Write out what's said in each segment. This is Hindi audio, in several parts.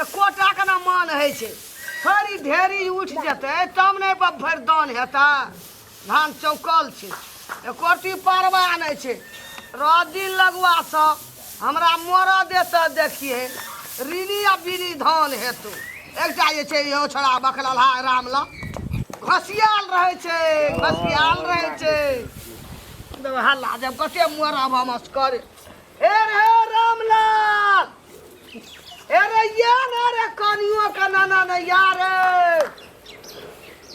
एकोटा के ना मान है छे थोड़ी ढेरी उठ जते तब नहीं भर दान हेता धान चौकल छे एकोटी पारवा नहीं छे रात दिन लगवा सब हमरा मोरा देता देखिए रीनी आ बीनी धान हेतु एकटा जे छे इहो छोड़ा बकलला रामला घसियाल रहे छे हल्ला जब कते मोरा भमस करे हे रे रामलाल अरे यार अरे कनियो का नाना न यार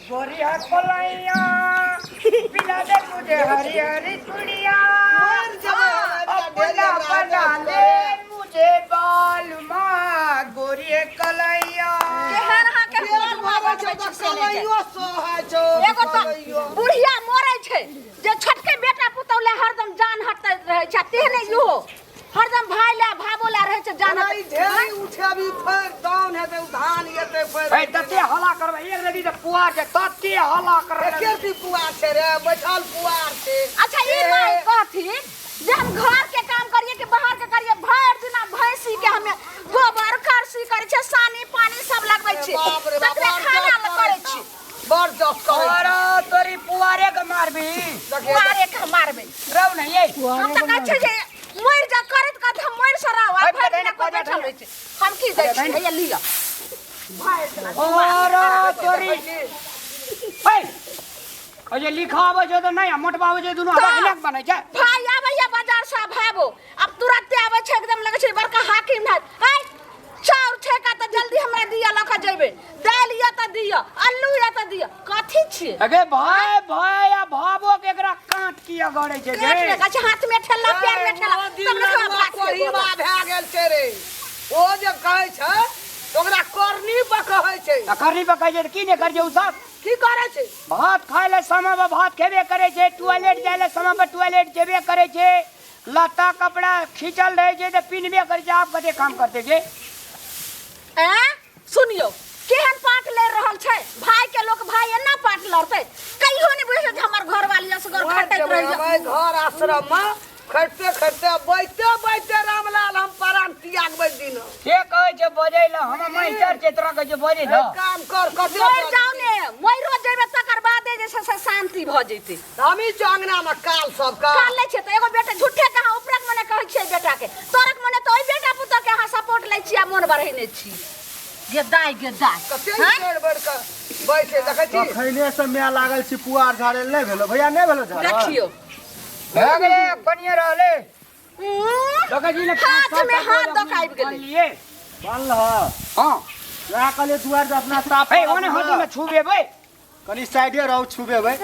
गोरिया कोलैया पिला दे मुझे हरी हरी चूड़िया अपना बना ले मुझे बाल माँ गोरिया कोलैया बुढ़िया मरे छे जे छोटके बेटा पुतौले हरदम जान हटते रहे छै तेहने इहो हरदम भाई ला भाबो ला रहे छै जान ढेरी उठे भी फेर दान हेते धान हेते फेर ए तते हल्ला करबे एक रदी त पुआर के तते हल्ला करबे केती पुआर छे रे बैठल पुआर छे अच्छा ई माय कथी जे हम घर के काम करिए कि बाहर के करिए भर दिना भैंसी के हमें गोबर करसी करे छै सानी पानी सब लगबै छी तकरे खाना ल करे छी बड़ जस करे और तोरी पुआरे के मारबी पुआरे के मारबे रौ न ये हम त कहै छै जे मोर जा करत का हम मोर सराव आ भर दिना को बैठल रहै छै हम की दै छी हे लिया और तोरी ए अजे लिखावे छै त नहीं मोटबावे छै दुनु हमरा अलग बनै छै भाई आबैया बाजार से भाबो अब तुरंत आबै छै एकदम लगे छै बड़का हाकिम है चाउर ठेका त जल्दी हमरा दिया लख जेबे दाल या त दिया आलू या त दिया कथि छी अगे भाई भाई आ भाबो के एकरा काट किया गड़े छै पेट में कछ हाथ में ठेला पैर में ठेला तब न कोहिमा भए गेल छै रे ओ जे कहै छै ओकरा करनी बकहै छै करनी बकहै छै की ने कर जे उ सब की करे छै भात खाय ले समय में भात खेबे करे छै टॉयलेट जाय ले समय में टॉयलेट जेबे करे छै लत्ता कपड़ा खींचल रहे छै त पिनबे करे छै आप कते काम करते छै सुनियो केहन पाट ले रहल छै भाई के लोग भाई एना पाट लड़ते कहियो नहीं बुझे जे हमर घर वाली असगर खटैत रह भाई घर आश्रम में खटते खटते बैठे रामलाल हम प्राण त्यागबै दिन के कहै छै बजै ल हम मास्टर छै तोरा कहै छै बजै ल काम कर कते मोर जाऊ ने मोरो जेबे तकर बादे जे से शांति भ जैते हमी चंगना में काल सब का काल ले छै त एगो बेटा झूठे कहां उपरक मने कहै छै बेटा के तोरक मने तो ओइ बेटा पुतो के हां सपोर्ट लै छी आ मन बरहने छी गेदाई कते पेड़ बड़का बैठे देखै छी खैने से मैं लागल छी पुआर झाड़े नहीं भेलो भैया नहीं भेलो झाड़ देखियो भए गेले कनिया रहले देखै छी ने हाथ में हाथ दकाइब गेलै बांध ल हां या कले दुआर पे अपना साफ ए ओने होदी में छुबे बे कनी साइडे रहू छुबे भाई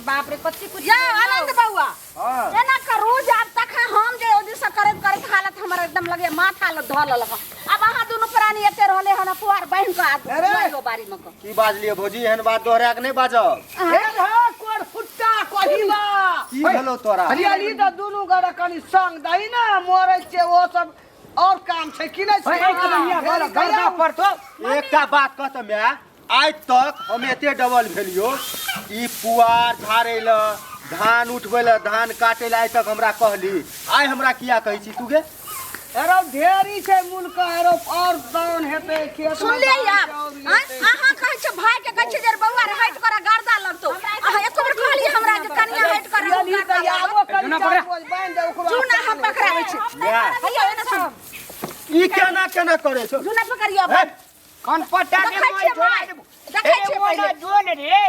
बाप रे कच्ची कुछ या आनंद बउआ हां एना करू जब तक हम जे ओदी से करत हालत हमर एकदम लगे माथा ल धल लगा अब आहा दोनों प्राणी एते रहले हन पुआर बहन का आदमी बारी में की बाज लिए भौजी एहन बात दोहरा के नहीं बाजब कोर फुट्टा कोहिबा की भेलो तोरा हरियाली त दुनु गड़ कनी संग दही ना मोरै छै ओ सब और काम छै कि नहीं छै कनिया बोल गरदा पड़तो एकटा बात कहत मैं आज तक हम एते डबल भेलियो ई पुआर झाड़े ल धान उठबे ल धान काटे ल आज तक हमरा कहली आइ हमरा किया कहै छी तू गे एरो ढेरी छै मुल्क एरो और दान हेते खेत सुन ले यार आहा कहै छै भाई के कहै छै जे बउआ रे हट कर गर्दा लगतो आहा एको बेर कहली हमरा जे कनिया हट कर आबो कनी चार बोझ बांध दे ओकरा जुना हम पकड़ाबै छी भैया एना सुन ई केना केना करे छो जुना पकड़ियो कौन पट्टा के देखै छै भाई देखै छै पहिले जोन रे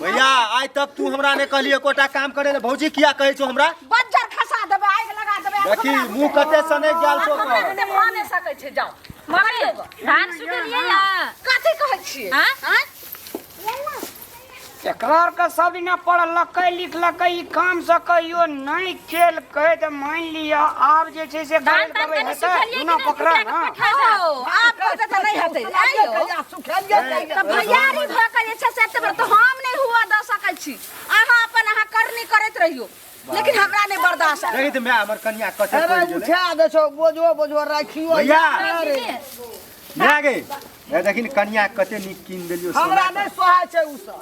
भैया आज तक तू हमरा ने कहली एकोटा काम करे ले भौजी किया कहै छो हमरा बज्जर खसा देबे आग लगा देबे देखी मुंह कते सने गेल छो हमरा ने माने सकै छै जाओ मारियो धान सुटलिए या कथि कहै छी हां एकरार का सब दिन पढ़लकै लिखलकै ई काम से कहियो नहीं खेल कहे त मान लिया आब जे छै से गाल करबै हेतै दुना पकड़ा ना आप कहते त नहीं हेतै आइयो त भैयारी भ के जे छै से एते तो हम नहीं हुआ द सकै छी आहा अपन आहा करनी करैत रहियो लेकिन हमरा नहीं बर्दाश्त नहीं त मैं हमर कन्या कते अरे कहि गेलै उठा दे छो बोझो राखियो भैया मैं गे ए देखिन कन्या कते निक किन देलियो हमरा नहीं सोहाय छै उ सब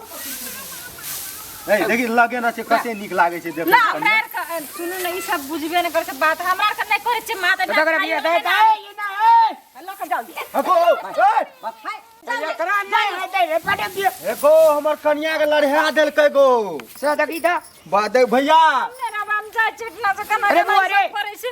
ए देखि लगे न छै कते निक लागे छै देखे ना हमरा का सुनु न ई सब बुझबे नहीं कर बात हमरा का नहीं करे छै माता तगरा बिया दे दे लक लेकर जल्दी हको एकरा नहीं हेतै रे पटक दियो एगो हमर कन्या के लड़हा देलकै गो से देखी था बाद भैया मेरा बाम जा चिटना से कना अरे बुआ रे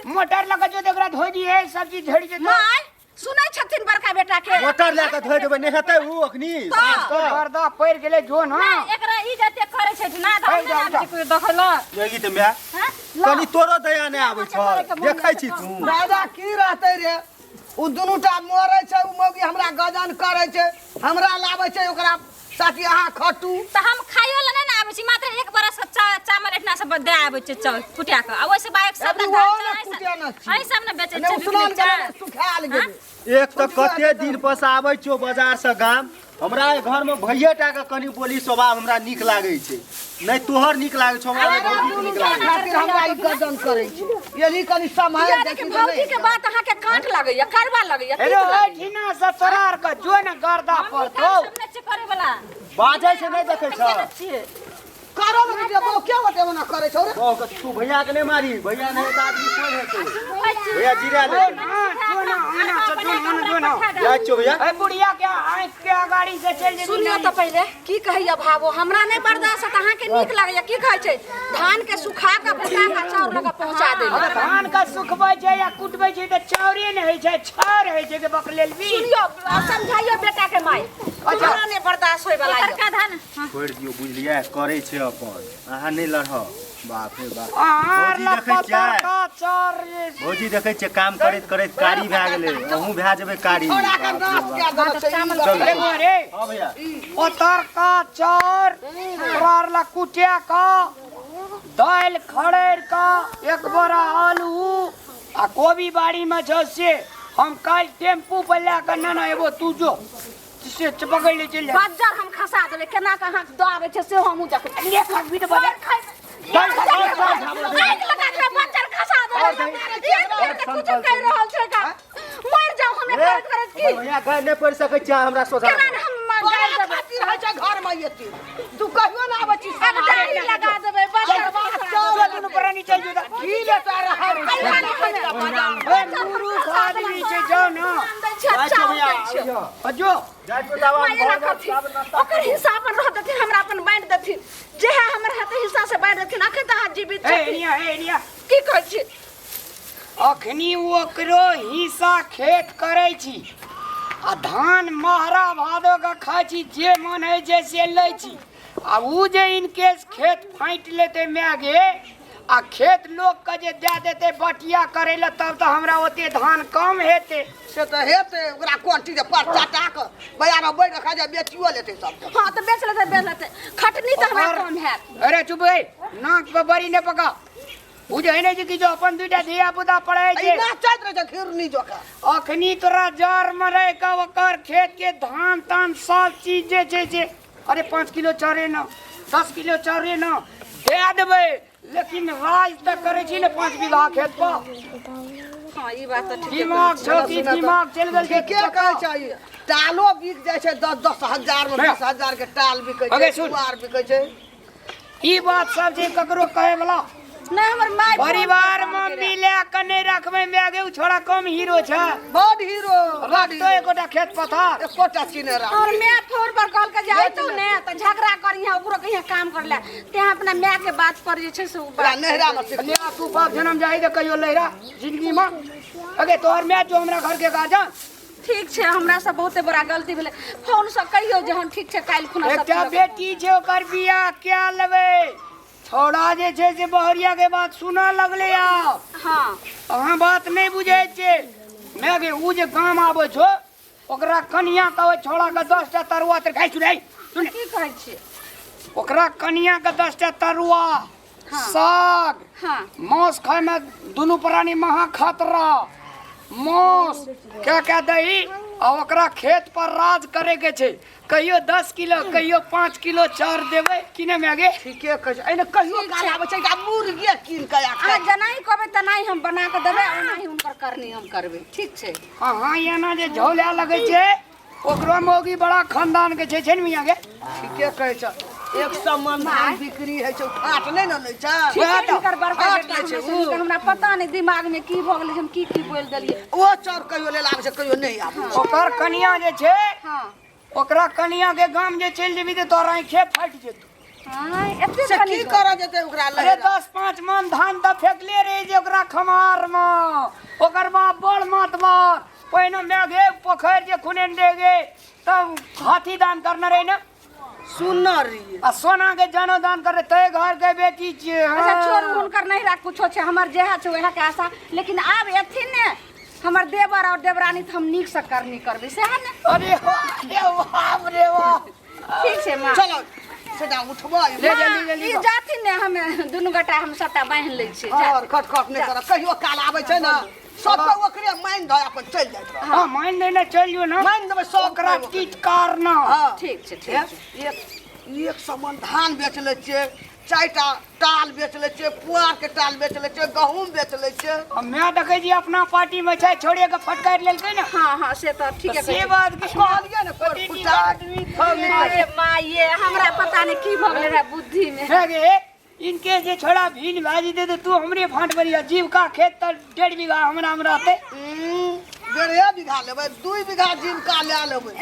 मोटर लगा जो देखरा धोई दी है सब चीज झड़ी जेतो माय सुनै छथिन बड़का बेटा के मोटर लेके धोइ देबै नहि हेतै उ अखनी तो गर्दा पैर गेले जो न एकरा ई जते करे छै ना त कोई देखला यही त म्या कनी तोरो दया नहि आबै छ देखै छी तू दादा की रहतै रे उ दुनूटा मरै छै उ मौगी हमरा गजन करै छै हमरा लाबै छै ओकरा साथी अहाँ खटू त हम खाइयो ल नै आबै छी मात्र एक बरस के चावल एतना सब दे आबै छै चावल कुटिया के आ ओइसे बाइक सब अभी वो ना कुटिया ना छी। आई सब ने बेचे ने छै उसनान गेलै सुखाल गेलै एक त कते दिन पस आबै छियो बाजार से गाम हमरा घर में भैये टा के कनी बोली स्वभाव हमरा नीक लागै छै नहीं तोहर नीक लागै छौ हमरा भौजी के नीक लागै खातिर हमरा ई गजन करै छै यही कनी समय देखि भौजी के बात अहाँ के काट लगैया करबा लगैया अरे ओइ ठिना से तोरार के जो न गर्दा पर तो हमने से करे वाला बाजै छै नहीं देखै छ करो न के बो के होते ओना करै छौ रे ओ तू भैया के नहीं मारी भैया नहीं त आदमी कोन हेतै भैया जीरा ले जो न आना से जो न जाय छौ भैया ए बुढ़िया के आंख के गाड़ी से चल जे सुनियो तो पहले की कहैया भावो हमरा नहीं बर्दाश्त है अहाँ के नीक लागैया की कहै छै धान के सुखा के फटा के चाउर लगा पहुंचा दे अगर धान का सुखबै छै या कुटबै छै त चाउरे नै होइ छै छार होइ छै के बकलेल भी सुनियो समझाइयो बेटा के माई हमरा नहीं बर्दाश्त होय वाला है धान छोड़ दियो बुझलियै करै छै अपन अहाँ नहीं लड़ह बाप रे बाप आर भौजी ला देखै छियै पतर का चार भौजी देखै छियै काम करैत करैत कारी भए गेलै अहूँ भए जेबै कारी छोड़ा के नाश के देलक छै चल अरे बुआ रे हां भैया पतर का चार तोरार ला कुटिया का दाल खड़ेर का एक बोरा आलू आ कोबी बाड़ी में छ से हम काल टेम्पू पे लेकर न एबो तू जो से पकड़ ले चल जा बाजार हम खसा देले केना के अहाँ दो आबै छै से हमहु जख ले खा भी तो बाजार आग लगा के बाजार खसा देले कुछ कह रहल छै का मर जाओ हमें करत की भैया घर नहीं पड़ सकै छै हमरा सोधा केना हम मर जाब खातिर है छै घर में एते तू कहियो ना आबै छी अब डाली लगा देबै बाजार चल दुनु पर नीचे जो की लेता रहा ए मुरु खादी छै जाओ ना अजो जाय तो दवा ओकर हिस्सा अपन रह देथिन हमरा अपन बांट देथिन जे है हमर हाथे हिस्सा से बांट देथिन अखन त हाथ जीवित ए छथिन निया की कहै छी अखनी ओकरो हिस्सा खेत करै छी आ धान महरा भादो का खाइ छी जे मन है जे से लै छी आ उ जे इनकेस खेत फाइट लेते मैगे आ खेत लोग के जे दे देते बटिया करे ला तब तो हमरा ओते धान कम हेते से त हेते ओकरा क्वांटी जे पर चाटा के बजार में बैठ खा जा बेचियो लेते सब हां त बेच लेते खटनी त हमरा कम हैत अरे चुप है नाक पे बड़ी ने पका उ जे है ने कि जो अपन दुटा धिया पुता पड़े ई छै ना चल रहे खिरनी जोका अखनी तोरा जार में रह के ओकर खेत के धान तान सब चीज जे छै से अरे 5 किलो चारे न 10 किलो चारे न दे देबै लेकिन राज तक करे छी ने 5 बीघा खेत पर हां ई बात त ठीक दिमाग छोटी दिमाग चल गेल के कहै छै टालो बिक जाय छै 10 हजार में 20 हजार के टाल बिकै अगे छै सुन। सुआर बिकै छै ई बात सब जे ककरो कहे वाला नहीं हमर माय परिवार में मिले के नहीं रखबे मैगे उ छोड़ा कम हीरो छै बड़ हीरो रखतो एकोटा खेत पथार एकोटा चिन्ह रहा और मैं फोन पर कॉल के जाई तू ने त झगड़ा करिया ओकरो कहिया काम करले ते अपना माय के बात पर जे छै से ओकरा नहरा में सिख ले तू बाप जन्म जाई त कहियो लहरा जिंदगी में अगे तोहर मैच जो हमरा घर के गाजा ठीक छै हमरा से बहुते बड़ा गलती भेले फोन से कहियो जे हम ठीक छै काल खुना सब एकटा बेटी छै ओकर बियाह क्या लेबै छोड़ा जे छै से बहरिया के बात सुना लगले आ हां अहाँ बात नहीं बुझे छै मैगे उ जे गाम आबै छो ओकरा कनिया कहै छोड़ा के 10 टा तरुआ तर खाइ छु रे सुन की कहै छी ओकरा कनिया के 10 टा तरुआ हाँ। साग हां मांस खाए में दोनों प्राणी महा खतरा मांस क्या दही आ ओकरा खेत पर राज करे के छै कहियो 10 किलो कहियो 5 किलो चार देबै कि नहीं मैगे ठीके कहै छै एने कहियो काल आबै छै कि मुर्गे कीन के आ आ जनाई कहबै त नहीं हम बना के देबै ओनाही हुनकर करनी हम करबै ठीक छै हाँ एना जे झौला लगे छै ओकरो मौगी बड़ा खानदान के छै ने मियाँ के ठीके कहै छै 100 मन धान बिक्री है छै फाट नहीं न ले छै ठीक है इनकर बड़का फाट बेटा ले छै हमर से हमरा पता नहीं दिमाग में की भ गेलै हम की बोल देलिए ओ चोर कहियो ले लाग छै कहियो नहीं आबै ओकर कनिया जे छै हां ओकरा कनिया के गांव जे चल जेबी त तोरा आंखे फाट जेतौ। हां एते से की कर जेतै ओकरा ले अरे 10-5 मन धान त फेकले रहे जे ओकरा खमार में ओकर बाप बड़ मतबर पहिने मेघे पोखर जे खुने देगे तब हाथी दान करना रहे ना सुनना रही आ सोना के जनो दान करे तय घर के बेटी छे। अच्छा छोड़ हुनकर नहीं राख कुछो छै हमर जेहा छै ओहा के आशा लेकिन आब एथिन ने हमर देवर और देवरानी त हम नीक से करनी करबे सेहा ने। अरे बाप रे बाप ठीक छै मां चलो सेदा उठबा ले जल्दी जल्दी ई जाथिन ने हम दुनु गटा हम सबटा बांध लै छी और खट नहीं कर कहियो काल आबै छै ना सब के ओकरे माइन ध अपन चल जाइत रह हां मान देने चलियो ना माइन देबै सब ओकरा कीट कारना हां ठीक छै ठीक छै एक समान धान बेच ले छियै 4टा टाल बेच ले छियै पुआर के टाल बेच ले छियै गहूम बेच ले छियै मैं देखे जी अपना पार्टी में छै छोड़े के फटकार लेलकै ना। हां हां से त ठीक है से बात के कहलिए ने कोई पुछा अरे माँ ये हमरा पता नहीं की भ गेलै रे बुद्धि में है गे इनके जे छोड़ा भीन भाजी दे तो तू हमरे फांट बरिया जीव का खेत त 1.5 बीघा हमरा में रहते 1.5 बीघा लेबै 2 बीघा जिनका ले लेबै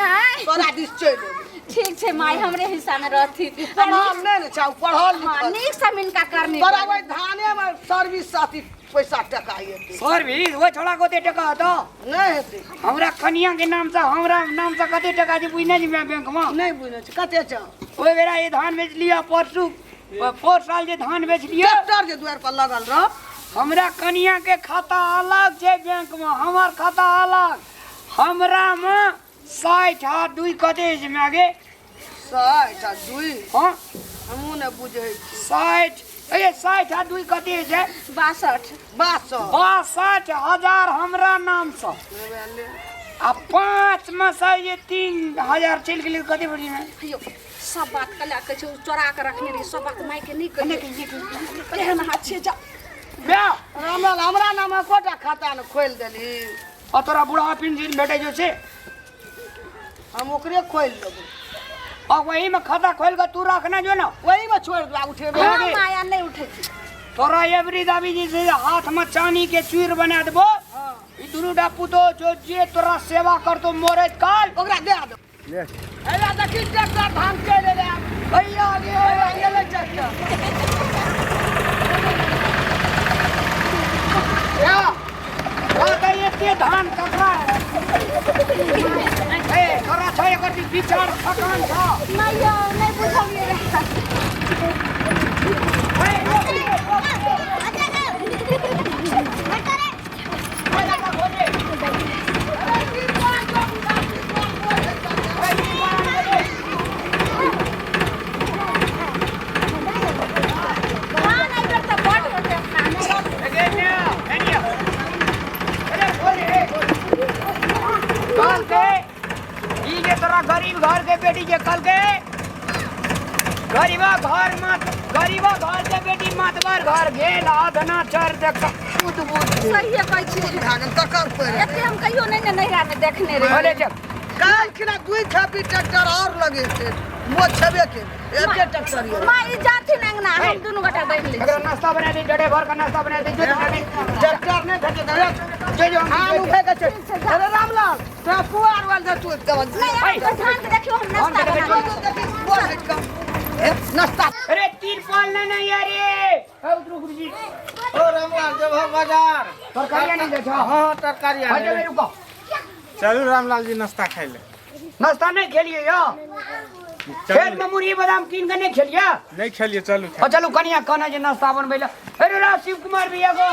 तोरा दिस चल लेबै ठीक छै माई हमरे हिस्सा में रहती पढ़ल नहीं ने छौ पढ़ल हां नीक से मिनका करनी बराबर धाने में सर्विस साथी पैसा टका हेतै सर भी वो छोड़ा कोते टका तो नहीं हेतै हमरा कनिया के नाम से हमरा नाम से कते टका जे बुझने जी बैंक में नहीं बुझै छै कते छ ओए बेरा ये धान बेच लिया परसू 4 साल जे धान बेच लिया ट्रैक्टर जे द्वार पर लगल रह हमरा कनिया के खाता अलग छै बैंक में हमर खाता अलग हमरा में 60 हाथ 2 कते जे मागे 2 हां हमहू ने बुझै छी 60 ए 60 हाथ 2 कते छै 62 62,000 हमरा नाम से आ 5 में से ये 3,000 चल गेलै कते बड़ी में अयो सब बात कला के छै चोरा के रखने रही सब बात माई के नहीं कही पहले हाथ छे जा बे हमरा नाम कोटा खाता न खोल देली आ तोरा बुढ़ा पेंशन भेटे जो छै हम ओकरे खोल देबै और वही में खाता खोल के तू रखना जो ना वही में छोड़ दे उठेबे हां माया नहीं उठे छी तोरा एवरी दाबी जी से हाथ में चांदी के चूर बना देबो ई दुनु डापू तो जो जे तोरा सेवा कर तो मोरे काल ओकरा दे दो ले एला देखी ट्रैक्टर धान के ले ले भैया आगे ले ट्रैक्टर या तो ये धान ककरा ए तोरा छै एकर विचार थकान छ माया नहीं बुझलिए गरीब घर के बेटी जे कल के गरीबा घर के बेटी मतबर घर गेल आधना चर देख बुद बुद सही है कहै छी भागन तकर पर एते हम कहियो नहीं नहिरा में देखने रे बोले जब काल खिना 2 छापी ट्रैक्टर और लगे थे वो छबे के एके ट्रैक्टर ये माई जाती अंगना हम दोनों गटा बैठ ले अगर नाश्ता बना दे डडे भर का नाश्ता बना दे जो ट्रैक्टर ने भेटे दे जो हम उठे के छै अरे रामलाल तो पुआर वाल दे तू दवन नहीं हम धान के देखियो हम नाश्ता बना नाश्ता अरे तिरपाल नहीं अरे उतरो गुरुजी ओ रामलाल जब हम बाजार तरकारी नहीं देखा हां तरकारी आ हटे रुको चलू रामलाल जी नाश्ता खाइ ले नाश्ता नहीं खेलिए या खेत में मुर्गी बादाम कीन के नहीं खेलिए नहीं खेलिए चलू और चलो कनिया कहना जे नाश्ता बनबे ला अरे रा शिव कुमार भैया को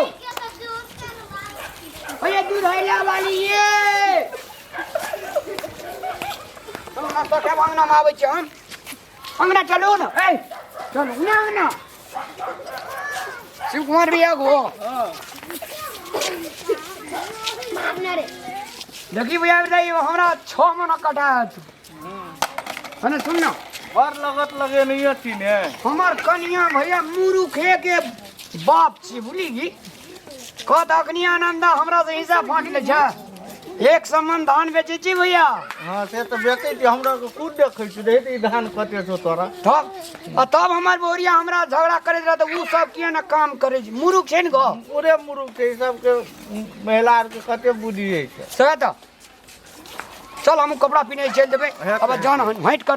भैया दूध हैला वाली ये तो नाश्ता के अंगना में आवे छ हम अंगना चलो ना ए चलो ना अंगना शिव कुमार भैया को देखी भैया बताइए हमरा 6 महीना कटाया है ना सुन ना और लगत लगे नहीं थी ने हमार कनिया भैया मुरुखे के बाप छी भूली गी कत अग्नि आनंदा हमरा से हिस्सा फाट ले छ एक सम्मन धान बेचे छी भैया हाँ से तो बेचे छी हमरा को खुद देखे छी रे धान कते छो तोरा तब हमार बोरिया हमरा झगड़ा करे रहा तो उ सब किया ना काम करे छी मुरुख छै न गो पूरे मुरुख छै ई सब के महिला आर के कते बुद्धि है सही तो चल हम कपड़ा पीने चल देबे अब जान हट कर